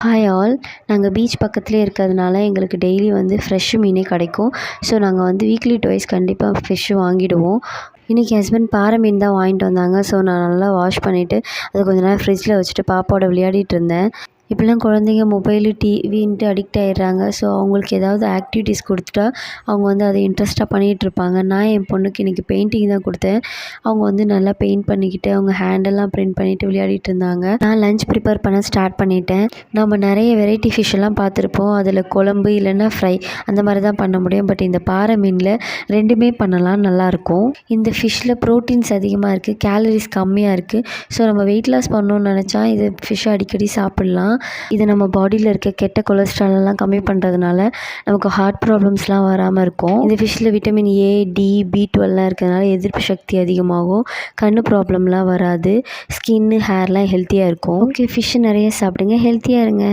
Hi all. நாங்கள் beach பக்கத்துலேயே இருக்கிறதுனால எங்களுக்கு டெய்லி வந்து ஃப்ரெஷ்ஷு மீனே கிடைக்கும். ஸோ நாங்கள் வந்து வீக்லி டுவைஸ் கண்டிப்பாக ஃபிஷ்ஷு வாங்கிடுவோம். இன்றைக்கி ஹஸ்பண்ட் பாறை மீன் தான் வாங்கிட்டு வந்தாங்க. ஸோ நான் நல்லா வாஷ் பண்ணிவிட்டு அதை கொஞ்ச நேரம் ஃப்ரிட்ஜில் வச்சுட்டு பாப்பாவோட விளையாடிட்டு இருந்தேன். இப்போலாம் குழந்தைங்க மொபைலு டிவின்ட்டு அடிக்ட் ஆகிடுறாங்க. ஸோ அவங்களுக்கு ஏதாவது ஆக்டிவிட்டீஸ் கொடுத்துட்டா அவங்க வந்து அதை இன்ட்ரெஸ்ட்டாக பண்ணிகிட்ருப்பாங்க. நான் என் பொண்ணுக்கு இன்றைக்கி பெயிண்டிங் தான் கொடுத்தேன். அவங்க வந்து நல்லா பெயிண்ட் பண்ணிக்கிட்டு அவங்க ஹேண்டெல்லாம் பிரிண்ட் பண்ணிவிட்டு விளையாடிட்டு இருந்தாங்க. நான் லஞ்ச் ப்ரிப்பேர் பண்ண ஸ்டார்ட் பண்ணிட்டேன். நம்ம நிறைய வெரைட்டி ஃபிஷ் எல்லாம் பார்த்துருப்போம். அதில் குழம்பு இல்லைன்னா ஃப்ரை அந்த மாதிரி தான் பண்ண முடியும். பட் இந்த பாறை மீனில் ரெண்டுமே பண்ணலாம், நல்லாயிருக்கும். இந்த ஃபிஷ்ஷில் ப்ரோட்டீன்ஸ் அதிகமாக இருக்குது, கேலரிஸ் கம்மியாக இருக்குது. ஸோ நம்ம வெயிட் லாஸ் பண்ணணும்னு நினச்சா இது ஃபிஷ்ஷை அடிக்கடி சாப்பிட்லாம். இது நம்ம பாடியில் இருக்க கெட்ட கொலஸ்ட்ராலெல்லாம் கம்மி பண்ணுறதுனால நமக்கு ஹார்ட் ப்ராப்ளம்ஸ்லாம் வராமல் இருக்கும். இந்த ஃபிஷ்ஷில் விட்டமின் ஏ, டி, B12 இருக்கிறதுனால எதிர்ப்பு சக்தி அதிகமாகும். கண் ப்ராப்ளம்லாம் வராது. ஸ்கின்னு, ஹேர்லாம் ஹெல்த்தியாக இருக்கும். ஓகே, ஃபிஷ்ஷு நிறைய சாப்பிடுங்க, ஹெல்த்தியாக இருங்க.